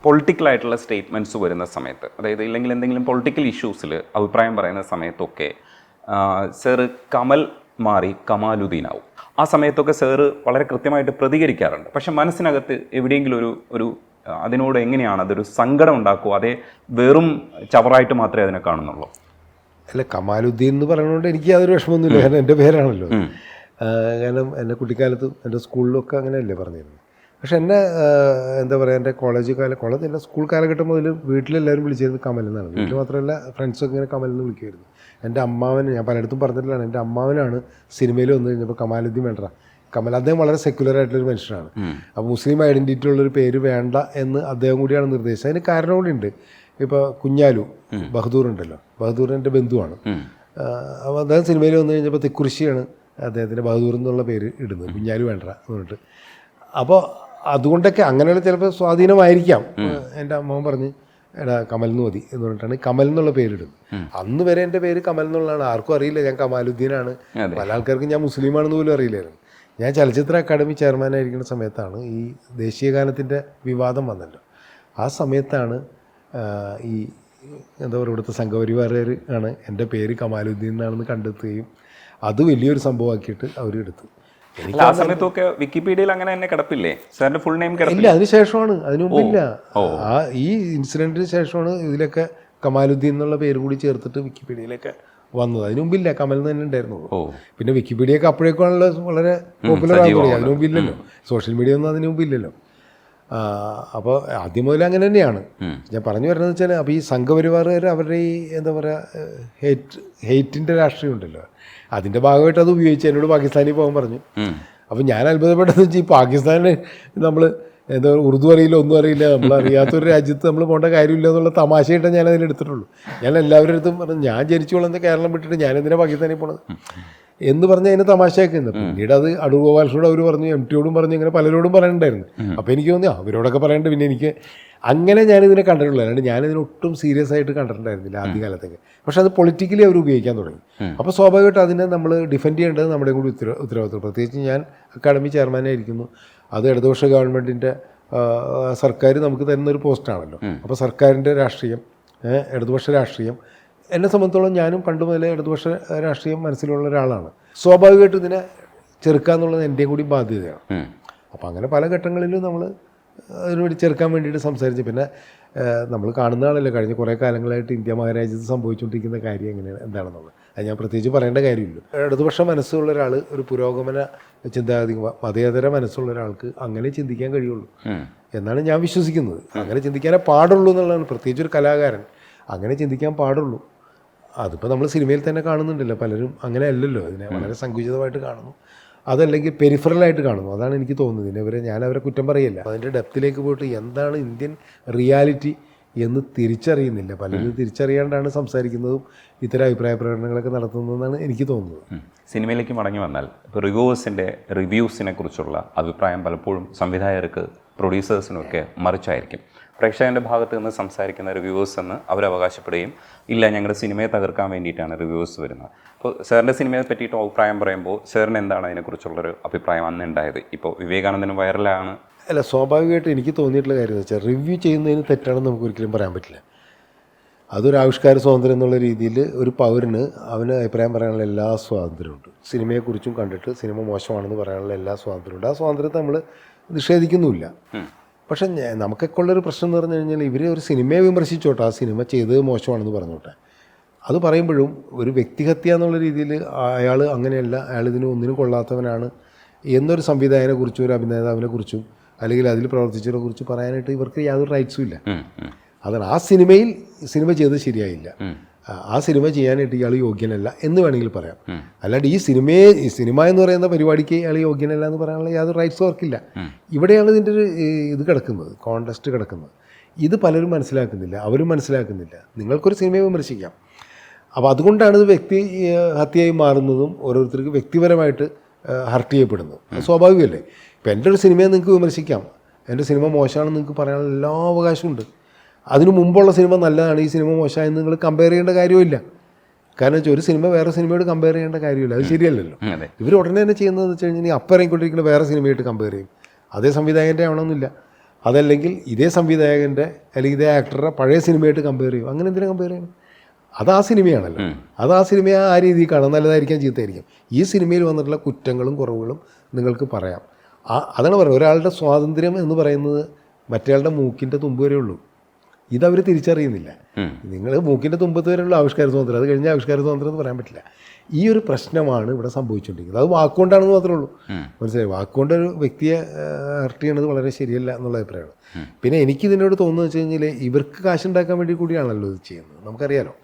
പൊളിറ്റിക്കലായിട്ടുള്ള statements വരുന്ന സമയത്ത്, അതായത് ഇല്ലെങ്കിൽ എന്തെങ്കിലും പൊളിറ്റിക്കൽ ഇഷ്യൂസിൽ അഭിപ്രായം പറയുന്ന സമയത്തൊക്കെ സാറ് കമൽ മാറി കമാലുദ്ദീനാവും. ആ സമയത്തൊക്കെ സാറ് വളരെ കൃത്യമായിട്ട് പ്രതികരിക്കാറുണ്ട്. പക്ഷെ മനസ്സിനകത്ത് എവിടെയെങ്കിലും ഒരു അതിനോട് എങ്ങനെയാണ് അതൊരു സങ്കടം ഉണ്ടാക്കുമോ, അതേ വെറും ചവറായിട്ട് മാത്രമേ അതിനെ കാണുന്നുള്ളൂ? അല്ല, കമാലുദ്ദീൻ എന്ന് പറയുന്നതുകൊണ്ട് എനിക്ക് യാതൊരു വിഷമമൊന്നുമില്ല. കാരണം എൻ്റെ പേരാണല്ലോ. കാരണം എൻ്റെ കുട്ടിക്കാലത്തും എൻ്റെ സ്കൂളിലൊക്കെ അങ്ങനെയല്ലേ പറഞ്ഞിരുന്നത്. പക്ഷെ എന്നെ എന്താ പറയുക, എൻ്റെ കോളേജല്ല സ്കൂൾ കാലഘട്ടം മുതൽ വീട്ടിലെല്ലാവരും വിളിച്ചിരുന്നത് കമൽ എന്നാണ്. വീട്ടിൽ മാത്രമല്ല, ഫ്രണ്ട്സൊക്കെ ഇങ്ങനെ കമൽ എന്ന് വിളിക്കുമായിരുന്നു. എൻ്റെ അമ്മാവന്, ഞാൻ പലയിടത്തും പറഞ്ഞിട്ടുള്ളതാണ്, എൻ്റെ അമ്മാവനാണ് സിനിമയിൽ വന്നു കഴിഞ്ഞപ്പോൾ കമാലുദ്ദീൻ വേണ്ട കമൽ. അദ്ദേഹം വളരെ സെക്യുലർ ആയിട്ടുള്ളൊരു മനുഷ്യനാണ്. അപ്പോൾ മുസ്ലിം ഐഡൻറ്റിറ്റി ഉള്ളൊരു പേര് വേണ്ട എന്ന് അദ്ദേഹം കൂടിയാണ് നിർദ്ദേശിച്ചത്. അതിന് കാരണം കൂടി ഉണ്ട്. ഇപ്പോൾ കുഞ്ഞാലു ബഹദൂർ ഉണ്ടല്ലോ, ബഹദൂർ എൻ്റെ ബന്ധുവാണ്. അപ്പോൾ അദ്ദേഹം സിനിമയിൽ വന്നു കഴിഞ്ഞപ്പോൾ തെക്കുറിശിയാണ് അദ്ദേഹത്തിൻ്റെ ബഹദൂർ എന്നുള്ള പേര് ഇടുന്നത്, കുഞ്ഞാലു വേണ്ട എന്ന് പറഞ്ഞിട്ട്. അപ്പോൾ അതുകൊണ്ടൊക്കെ അങ്ങനെയുള്ള ചിലപ്പോൾ സ്വാധീനമായിരിക്കാം. എൻ്റെ അമ്മ പറഞ്ഞ് എടാ കമൽ എന്ന് മതി എന്ന് പറഞ്ഞിട്ടാണ് കമൽ എന്നുള്ള പേരിടുന്നത്. അന്ന് വരെ എൻ്റെ പേര് കമൽ എന്നുള്ളതാണ്. ആർക്കും അറിയില്ല ഞാൻ കമാലുദ്ദീനാണ്. പല ആൾക്കാർക്കും ഞാൻ മുസ്ലിമാണെന്ന് പോലും അറിയില്ലായിരുന്നു. ഞാൻ ചലച്ചിത്ര അക്കാദമി ചെയർമാനായിരിക്കുന്ന സമയത്താണ് ഈ ദേശീയ ഗാനത്തിൻ്റെ വിവാദം വന്നല്ലോ. ആ സമയത്താണ് ഈ എന്താ പറയുക, ഇവിടുത്തെ സംഘപരിവാറുകാർ ആണ് എൻ്റെ പേര് കമാലുദ്ദീൻ എന്നാണെന്ന് കണ്ടെത്തുകയും അത് വലിയൊരു സംഭവമാക്കിയിട്ട് അവർ എടുത്തു. ആ സമയത്തൊക്കെ വിക്കിപീഡിയയിൽ അങ്ങനെ തന്നെ കിടപ്പില്ലേ സാറിന്റെ ഫുൾ നെയിം? ഇല്ല, അതിനുശേഷമാണ്, അതിനു മുമ്പില്ല. ആ ഈ ഇൻസിഡന്റിന് ശേഷമാണ് ഇതിലൊക്കെ കമാലുദ്ദീൻ എന്നുള്ള പേരും കൂടി ചേർത്തിട്ട് വിക്കിപീഡിയയിലൊക്കെ വന്നത്. അതിനു മുമ്പില്ല, കമൽ തന്നെ ഉണ്ടായിരുന്നുള്ളൂ. പിന്നെ വിക്കിപീഡിയൊക്കെ അപ്പോഴേക്കാണല്ലോ വളരെ പോപ്പുലർ ആകുന്നത്. അതിനു മുമ്പില്ലല്ലോ, സോഷ്യൽ മീഡിയ ഒന്നും അതിനു മുമ്പില്ലല്ലോ. അപ്പോൾ ആദ്യം മുതൽ അങ്ങനെ തന്നെയാണ്. ഞാൻ പറഞ്ഞു വരുന്നത് വെച്ചാൽ, അപ്പോൾ ഈ സംഘപരിവാറുകാർ അവരുടെ ഈ എന്താ പറയുക ഹെയ്റ്റിൻ്റെ രാഷ്ട്രീയം ഉണ്ടല്ലോ, അതിൻ്റെ ഭാഗമായിട്ട് അത് ഉപയോഗിച്ച് എന്നോട് പാകിസ്ഥാനിൽ പോകാൻ പറഞ്ഞു. അപ്പോൾ ഞാൻ അത്ഭുതപ്പെട്ടതെന്ന് വെച്ചാൽ, ഈ പാകിസ്ഥാനിൽ നമ്മൾ എന്താ ഉറുദു അറിയില്ല, ഒന്നും അറിയില്ല, നമ്മൾ അറിയാത്തൊരു രാജ്യത്ത് നമ്മൾ പോകേണ്ട കാര്യമില്ല എന്നുള്ള തമാശയായിട്ടേ ഞാൻ അതിലെടുത്തിട്ടുള്ളൂ. ഞാൻ എല്ലാവരുടെ അടുത്തും പറഞ്ഞു, ഞാൻ ജനിച്ചു വളർന്ന കേരളം വിട്ടിട്ട് ഞാൻ എന്തിനാണ് പാകിസ്ഥാനിൽ പോണത് എന്ന് പറഞ്ഞ് അതിന് തമാശയാക്കുന്നത്. പിന്നീട് അത് അടൂർ ഗോപാലകൃഷ്ണനോട് അവർ പറഞ്ഞു, MTയോടും പറഞ്ഞു, ഇങ്ങനെ പലരോടും പറയുന്നുണ്ടായിരുന്നു. അപ്പോൾ എനിക്ക് തോന്നി അവരോടൊക്കെ പറയേണ്ടത്. പിന്നെ എനിക്ക് അങ്ങനെ ഞാനിതിനെ കണ്ടിട്ടുള്ളൂ, അല്ലാണ്ട് ഞാനിതിനെ ഒട്ടും സീരിയസ് ആയിട്ട് കണ്ടിട്ടുണ്ടായിരുന്നില്ല ആദ്യകാലത്തൊക്കെ. പക്ഷെ അത് പൊളിറ്റിക്കലി അവർ ഉപയോഗിക്കാൻ തുടങ്ങി. അപ്പോൾ സ്വാഭാവികമായിട്ട് അതിനെ നമ്മൾ ഡിഫെൻഡ് ചെയ്യേണ്ടത് നമ്മുടെ കൂടി ഉത്തരവാദിത്വം. പ്രത്യേകിച്ച് ഞാൻ അക്കാദമി ചെയർമാനായിരിക്കുന്നു. അത് ഇടതുപക്ഷ ഗവൺമെൻറ്റിൻ്റെ സർക്കാർ നമുക്ക് തരുന്നൊരു പോസ്റ്റാണല്ലോ. അപ്പോൾ സർക്കാരിൻ്റെ രാഷ്ട്രീയം, ഇടതുപക്ഷ രാഷ്ട്രീയം, എന്നെ സംബന്ധിച്ചോളം ഞാനും പണ്ട് മുതലേ ഇടതുപക്ഷ രാഷ്ട്രീയം മനസ്സിലുള്ള ഒരാളാണ്. സ്വാഭാവികമായിട്ടും ഇതിനെ ചെറുക്കുക എന്നുള്ളത് എൻ്റെയും കൂടി ബാധ്യതയാണ്. അപ്പോൾ അങ്ങനെ പല ഘട്ടങ്ങളിലും നമ്മൾ അതിനുവേണ്ടി ചെറുക്കാൻ വേണ്ടിയിട്ട് സംസാരിച്ചു. പിന്നെ നമ്മൾ കാണുന്നതാണല്ലോ, കഴിഞ്ഞ കുറേ കാലങ്ങളായിട്ട് ഇന്ത്യ മഹാരാജ്യത്ത് സംഭവിച്ചുകൊണ്ടിരിക്കുന്ന കാര്യം എങ്ങനെയാണ്, എന്താണെന്നുള്ളത് അത് ഞാൻ പ്രത്യേകിച്ച് പറയേണ്ട കാര്യമില്ല. ഇടതുപക്ഷ മനസ്സുള്ള ഒരാൾ, ഒരു പുരോഗമന ചിന്താഗതി, മതേതര മനസ്സുള്ള ഒരാൾക്ക് അങ്ങനെ ചിന്തിക്കാൻ കഴിയുള്ളൂ എന്നാണ് ഞാൻ വിശ്വസിക്കുന്നത്. അങ്ങനെ ചിന്തിക്കാനേ പാടുള്ളൂ എന്നുള്ളതാണ്. പ്രത്യേകിച്ച് ഒരു കലാകാരൻ അങ്ങനെ ചിന്തിക്കാൻ പാടുള്ളൂ. അതിപ്പോൾ നമ്മൾ സിനിമയിൽ തന്നെ കാണുന്നുണ്ടല്ലോ, പലരും അങ്ങനെ അല്ലല്ലോ, അതിനെ വളരെ സങ്കുചിതമായിട്ട് കാണുന്നു, അതല്ലെങ്കിൽ പെരിഫറലായിട്ട് കാണുന്നു. അതാണ് എനിക്ക് തോന്നുന്നത്. ഞാൻ അവരെ കുറ്റം പറയില്ല. അതിൻ്റെ ഡെപ്തിലേക്ക് പോയിട്ട് എന്താണ് ഇന്ത്യൻ റിയാലിറ്റി എന്ന് തിരിച്ചറിയുന്നില്ല. പലരും തിരിച്ചറിയാണ്ടാണ് സംസാരിക്കുന്നതും ഇത്തരം അഭിപ്രായ പ്രകടനങ്ങളൊക്കെ നടത്തുന്നതെന്നാണ് എനിക്ക് തോന്നുന്നത്. സിനിമയിലേക്ക് മടങ്ങി വന്നാൽ, ഇപ്പോൾ റിവ്യൂസിനെ കുറിച്ചുള്ള അഭിപ്രായം പലപ്പോഴും സംവിധായകർക്ക്, പ്രൊഡ്യൂസേഴ്സിനൊക്കെ മറിച്ചായിരിക്കും. പ്രേക്ഷകൻ്റെ ഭാഗത്ത് നിന്ന് സംസാരിക്കുന്ന റിവ്യൂവേഴ്സ് എന്ന് അവരവകാശപ്പെടുകയും, ഇല്ല ഞങ്ങളുടെ സിനിമയെ തകർക്കാൻ വേണ്ടിയിട്ടാണ് റിവ്യൂവേഴ്സ് വരുന്നത്. അപ്പോൾ സാറിൻ്റെ സിനിമയെ പറ്റിയിട്ട് അഭിപ്രായം പറയുമ്പോൾ സാറിന് എന്താണ് അതിനെക്കുറിച്ചുള്ളൊരു അഭിപ്രായം അന്ന് ഉണ്ടായത്? ഇപ്പോൾ വിവേകാനന്ദനും വൈറലാണ്. അല്ല, സ്വാഭാവികമായിട്ട് എനിക്ക് തോന്നിയിട്ടുള്ള കാര്യം എന്ന് വെച്ചാൽ, റിവ്യൂ ചെയ്യുന്നതിന് തെറ്റാണെന്ന് നമുക്ക് ഒരിക്കലും പറയാൻ പറ്റില്ല. അതൊരു ആവിഷ്കാര സ്വാതന്ത്ര്യം എന്നുള്ള രീതിയിൽ ഒരു പൗരന് അവന് അഭിപ്രായം പറയാനുള്ള എല്ലാ സ്വാതന്ത്ര്യമുണ്ട്. സിനിമയെക്കുറിച്ചും കണ്ടിട്ട് സിനിമ മോശമാണെന്ന് പറയാനുള്ള എല്ലാ സ്വാതന്ത്ര്യമുണ്ട്. ആ സ്വാതന്ത്ര്യത്തെ നമ്മൾ നിഷേധിക്കുന്നുമില്ല. പക്ഷേ നമുക്കൊക്കെ ഉള്ളൊരു പ്രശ്നം എന്ന് പറഞ്ഞു കഴിഞ്ഞാൽ, ഇവർ ഒരു സിനിമയെ വിമർശിച്ചോട്ടെ, ആ സിനിമ ചെയ്തത് മോശമാണെന്ന് പറഞ്ഞോട്ടെ. അത് പറയുമ്പോഴും ഒരു വ്യക്തിഹത്യ എന്നുള്ള രീതിയിൽ അയാൾ അങ്ങനെയല്ല, അയാൾ ഒന്നിനും കൊള്ളാത്തവനാണ് എന്നൊരു സംവിധായകനെക്കുറിച്ചും ഒരു അഭിനേതാവിനെക്കുറിച്ചും അല്ലെങ്കിൽ അതിൽ പ്രവർത്തിച്ചതിനെ കുറിച്ച് പറയാനായിട്ട് ഇവർക്ക് യാതൊരു റൈറ്റ്സും ഇല്ല. അതാണ് ആ സിനിമ ചെയ്തത് ശരിയായില്ല, ആ സിനിമ ചെയ്യാനായിട്ട് ഇയാൾ യോഗ്യനല്ല എന്ന് വേണമെങ്കിൽ പറയാം. അല്ലാണ്ട് ഈ സിനിമ എന്ന് പറയുന്ന പരിപാടിക്ക് ഇയാൾ യോഗ്യനല്ല എന്ന് പറയാനുള്ള യാതൊരു റൈറ്റ്സും അവർക്കില്ല. ഇവിടെയാണ് ഇതിൻ്റെ ഒരു ഇത് കിടക്കുന്നത്, കോൺടെസ്റ്റ് കിടക്കുന്നത്. ഇത് പലരും മനസ്സിലാക്കുന്നില്ല, അവരും മനസ്സിലാക്കുന്നില്ല. നിങ്ങൾക്കൊരു സിനിമയെ വിമർശിക്കാം, അപ്പോൾ അതുകൊണ്ടാണ് ഇത് വ്യക്തി ഹത്യയായി മാറുന്നതും ഓരോരുത്തർക്ക് വ്യക്തിപരമായിട്ട് ഹർട്ട് ചെയ്യപ്പെടുന്നത്. സ്വാഭാവികമല്ലേ? ഇപ്പോൾ എൻ്റെ ഒരു സിനിമയെ നിങ്ങൾക്ക് വിമർശിക്കാം, എൻ്റെ സിനിമ മോശമാണെന്ന് നിങ്ങൾക്ക് പറയാനുള്ള എല്ലാ അവകാശമുണ്ട്. അതിനു മുമ്പുള്ള സിനിമ നല്ലതാണ്, ഈ സിനിമ മോശമായെന്ന് നിങ്ങൾ കമ്പയർ ചെയ്യേണ്ട കാര്യമില്ല. കാരണം വെച്ചാൽ ഒരു സിനിമ വേറെ സിനിമയോട് കമ്പയർ ചെയ്യേണ്ട കാര്യമില്ല, അത് ശരിയല്ലല്ലോ. ഇവർ ഉടനെ തന്നെ ചെയ്യുന്നതെന്ന് വെച്ച് കഴിഞ്ഞാൽ അപ്പം ഇറങ്ങിക്കൊണ്ടിരിക്കുന്ന വേറെ സിനിമയായിട്ട് കമ്പയർ ചെയ്യും. അതേ സംവിധായകൻ്റെ ആവണമെന്നില്ല, അതല്ലെങ്കിൽ ഇതേ സംവിധായകൻ്റെ അല്ലെങ്കിൽ ഇതേ ആക്ടറുടെ പഴയ സിനിമയായിട്ട് കമ്പയർ ചെയ്യും. അങ്ങനെ എന്തിനാ കമ്പയർ ചെയ്യണം? അത് ആ സിനിമയാണല്ലോ. അത് ആ സിനിമയെ ആ രീതിയിൽ കാണാം, നല്ലതായിരിക്കാം ചീത്തയായിരിക്കും. ഈ സിനിമയിൽ വന്നിട്ടുള്ള കുറ്റങ്ങളും കുറവുകളും നിങ്ങൾക്ക് പറയാം. അതാണ് പറയുന്നത്, ഒരാളുടെ സ്വാതന്ത്ര്യം എന്ന് പറയുന്നത് മറ്റേയാളുടെ മൂക്കിൻ്റെ തുമ്പ് വരെ ഉള്ളൂ. ഇതവർ തിരിച്ചറിയുന്നില്ല. നിങ്ങൾ മൂക്കിൻ്റെ തുമ്പത്ത് വരെയുള്ള ആവിഷ്കാര സ്വാതന്ത്ര്യം, അത് കഴിഞ്ഞാൽ ആവിഷ്കാര സ്വാതന്ത്ര്യം എന്ന് പറയാൻ പറ്റില്ല. ഈ ഒരു പ്രശ്നമാണ് ഇവിടെ സംഭവിച്ചുകൊണ്ടിരിക്കുന്നത്. അത് വാക്കുകൊണ്ടാണെന്ന് മാത്രമേ ഉള്ളൂ. മനസ്സിലായി? വാക്കുകൊണ്ട് ഒരു വ്യക്തിയെ ഹർട്ട് ചെയ്യണത് വളരെ ശരിയല്ല എന്നുള്ള അഭിപ്രായമാണ്. പിന്നെ എനിക്കിതിനോട് തോന്നുന്നത് വെച്ച് കഴിഞ്ഞാൽ ഇവർക്ക് കാശുണ്ടാക്കാൻ വേണ്ടി കൂടിയാണല്ലോ ഇത് ചെയ്യുന്നത്, നമുക്കറിയാലോ.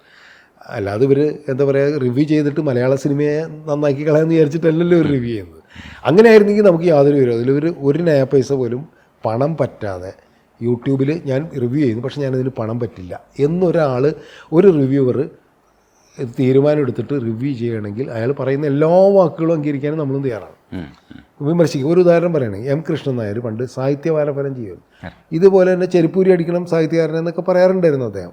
അല്ലാതെ ഇവർ എന്താ പറയുക, റിവ്യൂ ചെയ്തിട്ട് മലയാള സിനിമയെ നന്നാക്കി കളയാമെന്ന് വിചാരിച്ചിട്ടല്ലല്ലോ ഒരു റിവ്യൂ ചെയ്യുന്നത്. അങ്ങനെ ആയിരുന്നെങ്കിൽ നമുക്ക് യാതൊരു വിരോധം. അതിലൊരു ഒരു നയ പൈസ പോലും പണം പറ്റാതെ യൂട്യൂബിൽ ഞാൻ റിവ്യൂ ചെയ്യുന്നു, പക്ഷേ ഞാനതിന് പണം പറ്റില്ല എന്നൊരാൾ, ഒരു റിവ്യൂവർ തീരുമാനം എടുത്തിട്ട് റിവ്യൂ ചെയ്യണമെങ്കിൽ അയാൾ പറയുന്ന എല്ലാ വാക്കുകളും അംഗീകരിക്കാനും നമ്മളും തയ്യാറാണ്, വിമർശിക്കും. ഒരു ഉദാഹരണം പറയുകയാണെങ്കിൽ എം കൃഷ്ണൻ നായർ പണ്ട് സാഹിത്യവാരഫലം ചെയ്യുന്നു. ഇതുപോലെ തന്നെ ചെരുപ്പൂരി അടിക്കണം സാഹിത്യകാരൻ എന്നൊക്കെ പറയാറുണ്ടായിരുന്നു അദ്ദേഹം.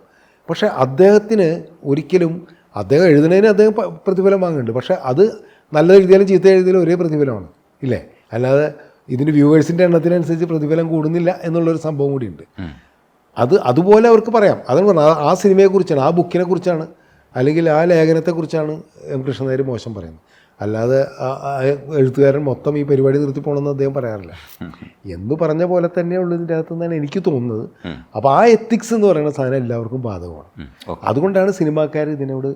പക്ഷേ അദ്ദേഹത്തിന് ഒരിക്കലും, അദ്ദേഹം എഴുതുന്നതിന് അദ്ദേഹം പ്രതിഫലം വാങ്ങുന്നുണ്ട്, പക്ഷേ അത് നല്ലത് എഴുതിയാലും ചീത്ത എഴുതിയാലും ഒരേ പ്രതിഫലമാണ്, ഇല്ലേ? അല്ലാതെ ഇതിന് വ്യൂവേഴ്സിൻ്റെ എണ്ണത്തിനനുസരിച്ച് പ്രതിഫലം കൂടുന്നില്ല എന്നുള്ളൊരു സംഭവം കൂടിയുണ്ട്. അതുപോലെ അവർക്ക് പറയാം. അതാണ് പറഞ്ഞത്, ആ സിനിമയെക്കുറിച്ചാണ്, ആ ബുക്കിനെ കുറിച്ചാണ്, അല്ലെങ്കിൽ ആ ലേഖനത്തെക്കുറിച്ചാണ് എം കൃഷ്ണൻ നായർ മോശം പറയുന്നത്. അല്ലാതെ എഴുത്തുകാരൻ മൊത്തം ഈ പരിപാടി നിർത്തി പോകണമെന്ന് അദ്ദേഹം പറയാറില്ല. എന്ന് പറഞ്ഞ പോലെ തന്നെയുള്ളൂ ഇതിൻ്റെ അകത്തുനിന്നാണ് എനിക്ക് തോന്നുന്നത്. അപ്പോൾ ആ എത്തിക്സ് എന്ന് പറയുന്ന സാധനം എല്ലാവർക്കും ബാധകമാണ്. അതുകൊണ്ടാണ് സിനിമാക്കാർ ഇതിനോട്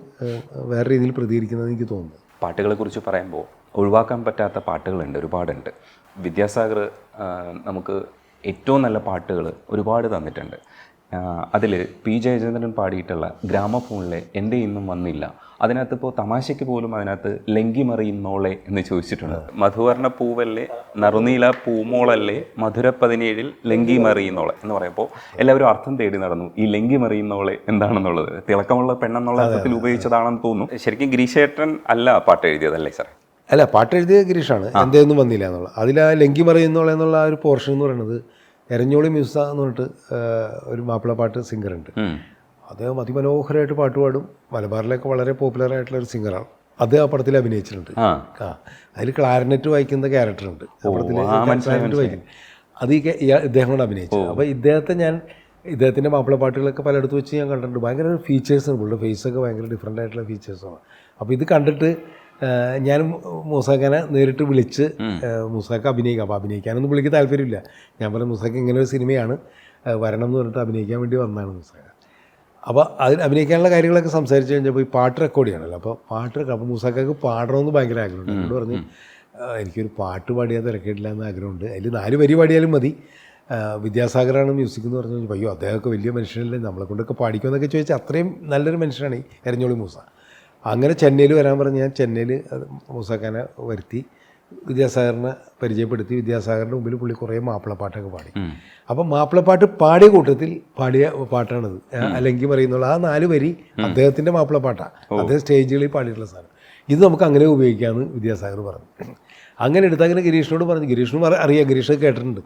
വേറെ രീതിയിൽ പ്രതികരിക്കുന്നത് എനിക്ക് തോന്നുന്നത്. പാട്ടുകളെ കുറിച്ച് പറയുമ്പോൾ ഒഴിവാക്കാൻ പറ്റാത്ത പാട്ടുകളുണ്ട്, ഒരുപാടുണ്ട്. വിദ്യാസാഗർ നമുക്ക് ഏറ്റവും നല്ല പാട്ടുകൾ ഒരുപാട് തന്നിട്ടുണ്ട്. അതിൽ പി ജയചന്ദ്രൻ പാടിയിട്ടുള്ള ഗ്രാമഫോണിലെ എൻ്റെ ഇന്നും വന്നില്ല, അതിനകത്ത് ഇപ്പോൾ തമാശയ്ക്ക് പോലും അതിനകത്ത് ലങ്കി മറിയുന്നോളെ എന്ന് ചോദിച്ചിട്ടുണ്ട്. മധുവർണ്ണ പൂവല്ലേ, നറുനീല പൂമോളല്ലേ, മധുര 17 ലങ്കി മറിയുന്നോളെ എന്ന് പറയുമ്പോൾ എല്ലാവരും അർത്ഥം തേടി നടന്നു. ഈ ലങ്കി മറിയുന്നോളെ എന്താണെന്നുള്ളത് തിളക്കമുള്ള പെണ്ണെന്നുള്ള അർത്ഥത്തിൽ ഉപയോഗിച്ചതാണെന്ന് തോന്നുന്നു. ശരിക്കും ഗിരീശേട്ടൻ അല്ല പാട്ട് എഴുതിയതല്ലേ സാർ? അല്ല, പാട്ട് എഴുതിയ ഗിരീഷാണ്. എൻ്റെ ഒന്നും വന്നില്ല എന്നുള്ള അതിൽ ആ ലങ്കി മറിയുന്നോളെ എന്നുള്ള ആ ഒരു പോർഷൻ എന്ന് പറയുന്നത് എരഞ്ഞോളി മ്യൂസ എന്ന് പറഞ്ഞിട്ട് ഒരു മാപ്പിളപ്പാട്ട് സിംഗറുണ്ട്. അദ്ദേഹം അതിമനോഹരമായിട്ട് പാട്ട് പാടും. മലബാറിലൊക്കെ വളരെ പോപ്പുലറായിട്ടുള്ള ഒരു സിംഗറാണ്. അത് ആ പടത്തിൽ അഭിനയിച്ചിട്ടുണ്ട്. അതിൽ ക്ലാരിനെറ്റ് വായിക്കുന്ന ക്യാരക്ടറുണ്ട് ആ പടത്തിൽ. ക്ലാരിനെറ്റ് വായിക്കുന്നത് അത് ഇദ്ദേഹമാണ് അഭിനയിച്ചത്. അപ്പോൾ ഇദ്ദേഹത്തിൻ്റെ മാപ്പിളപ്പാട്ടുകളൊക്കെ പലയിടത്ത് വെച്ച് ഞാൻ കണ്ടിട്ടുണ്ട്. ഭയങ്കര ഫീച്ചേഴ്സാണ്, പുള്ളിയുടെ ഫേസൊക്കെ ഭയങ്കര ഡിഫറെൻ്റ് ആയിട്ടുള്ള ഫീച്ചേഴ്സാണ്. അപ്പോൾ ഇത് കണ്ടിട്ട് ഞാൻ മൂസാഖാനെ നേരിട്ട് വിളിച്ച് മൂസാഖ അഭിനയിക്കാം. അപ്പോൾ അഭിനയിക്കാനൊന്നും പുള്ളിക്ക് താല്പര്യമില്ല. ഞാൻ പറഞ്ഞു മൂസാഖ ഇങ്ങനെ ഒരു സിനിമയാണ്, വരണം എന്ന് പറഞ്ഞിട്ട് അഭിനയിക്കാൻ വേണ്ടി വന്നതാണ് മൂസാഖ. അപ്പോൾ അതിന് അഭിനയിക്കാനുള്ള കാര്യങ്ങളൊക്കെ സംസാരിച്ച് കഴിഞ്ഞപ്പോൾ ഈ പാട്ട് റെക്കോർഡ് ചെയ്യണമല്ലോ. അപ്പോൾ മൂസാഖക്ക് പാടണമെന്ന് ഭയങ്കര ആഗ്രഹമുണ്ട്. എന്നോട് പറഞ്ഞ് എനിക്കൊരു പാട്ട് പാടിയാൽ തിരക്കിയിട്ടില്ല എന്ന് ആഗ്രഹമുണ്ട്, അതിൽ 4 വരി പാടിയാലും മതി, വിദ്യാസാഗറാണ് മ്യൂസിക് എന്ന് പറഞ്ഞു. അയ്യോ അദ്ദേഹമൊക്കെ വലിയ മനുഷ്യനല്ലേ, നമ്മളെ കൊണ്ടൊക്കെ പാടിക്കുമെന്നൊക്കെ ചോദിച്ചാൽ അത്രയും നല്ലൊരു മനുഷ്യനാണ് ഈ എരഞ്ഞോളി മൂസ. അങ്ങനെ ചെന്നൈയിൽ വരാൻ പറഞ്ഞ് ഞാൻ ചെന്നൈയിൽ മൂസാഖാനെ വരുത്തി വിദ്യാസാഗറിനെ പരിചയപ്പെടുത്തി. വിദ്യാസാഗറിൻ്റെ മുമ്പിൽ പുള്ളി കുറേ മാപ്പിളപ്പാട്ടൊക്കെ പാടി. അപ്പം മാപ്പിളപ്പാട്ട് പാടിയ കൂട്ടത്തിൽ പാടിയ പാട്ടാണിത്, അല്ലെങ്കിൽ പറയുന്നുള്ള ആ 4 വരി അദ്ദേഹത്തിൻ്റെ മാപ്പിളപ്പാട്ടാണ്. അദ്ദേഹം സ്റ്റേജുകളിൽ പാടിയിട്ടുള്ള സാധനം. ഇത് നമുക്ക് അങ്ങനെ ഉപയോഗിക്കാമെന്ന് വിദ്യാസാഗർ പറഞ്ഞു. അങ്ങനെ എടുത്ത് അങ്ങനെ ഗിരീഷിനോട് പറഞ്ഞു. ഗിരീഷിനും അറിയാം, ഗിരീഷ് കേട്ടിട്ടുണ്ട്.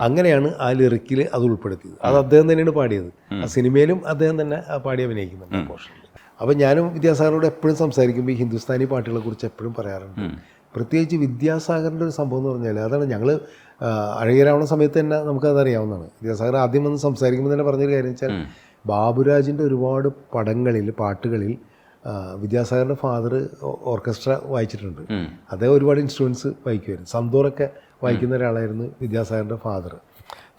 അങ്ങനെയാണ് ആ ലിറിക്കിൽ അത് ഉൾപ്പെടുത്തിയത്. അത് അദ്ദേഹം തന്നെയാണ് പാടിയത്. ആ സിനിമയിലും അദ്ദേഹം തന്നെ പാടി അഭിനയിക്കുന്നുണ്ട് പോർഷനിൽ. അപ്പോൾ ഞാനും വിദ്യാസാഗറിനോട് എപ്പോഴും സംസാരിക്കുമ്പോൾ ഈ ഹിന്ദുസ്ഥാനി പാട്ടുകളെ കുറിച്ച് എപ്പോഴും പറയാറുണ്ട്. പ്രത്യേകിച്ച് വിദ്യാസാഗറിൻ്റെ ഒരു സംഭവം എന്ന് പറഞ്ഞാൽ അതാണ്, ഞങ്ങൾ അഴകിയരാവണ സമയത്ത് തന്നെ നമുക്കതറിയാവുന്നതാണ്. വിദ്യാസാഗർ ആദ്യം വന്ന് സംസാരിക്കുമ്പോൾ തന്നെ പറഞ്ഞൊരു കാര്യം വെച്ചാൽ ബാബുരാജിൻ്റെ ഒരുപാട് പടങ്ങളിൽ പാട്ടുകളിൽ വിദ്യാസാഗറിൻ്റെ ഫാദർ ഓർക്കസ്ട്ര വായിച്ചിട്ടുണ്ട്. അദ്ദേഹം ഒരുപാട് ഇൻസ്ട്രുമെൻറ്റ്സ് വായിക്കുമായിരുന്നു. സന്തൂറൊക്കെ വായിക്കുന്ന ഒരാളായിരുന്നു വിദ്യാസാഗറിൻ്റെ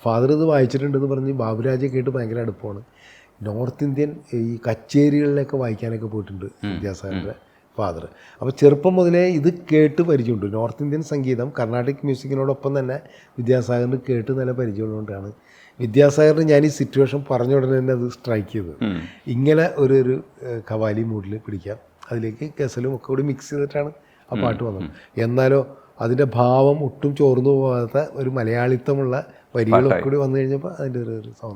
ഫാദർ ഇത് വായിച്ചിട്ടുണ്ടെന്ന് പറഞ്ഞ് ബാബുരാജെ കേട്ട് ഭയങ്കര അടുപ്പമാണ്. നോർത്ത് ഇന്ത്യൻ ഈ കച്ചേരികളിലൊക്കെ വായിക്കാനൊക്കെ പോയിട്ടുണ്ട് വിദ്യാസാഗറിൻ്റെ ഫാദർ. അപ്പോൾ ചെറുപ്പം മുതലേ ഇത് കേട്ട് പരിചയമുണ്ട്. നോർത്ത് ഇന്ത്യൻ സംഗീതം കർണാട്ടിക് മ്യൂസിക്കിനോടൊപ്പം തന്നെ വിദ്യാസാഗറിന് കേട്ട് നല്ല പരിചയമുള്ളതുകൊണ്ടാണ് വിദ്യാസാഗറിന് ഞാൻ ഈ സിറ്റുവേഷൻ പറഞ്ഞ ഉടനെ തന്നെ അത് സ്ട്രൈക്ക് ചെയ്തത്. ഇങ്ങനെ ഒരു ഖവാലി മൂഡിൽ പിടിക്കാം, അതിലേക്ക് ഗസലും ഒക്കെ കൂടി മിക്സ് ചെയ്തിട്ടാണ് ആ പാട്ട് വന്നത്. എന്നാലോ അതിൻ്റെ ഭാവം ഒട്ടും ചോർന്നു പോകാത്ത ഒരു മലയാളിത്തമുള്ള വരികളൊക്കെ കൂടി വന്നു കഴിഞ്ഞപ്പോൾ അതിൻ്റെ ഒരു സൗണ്ട്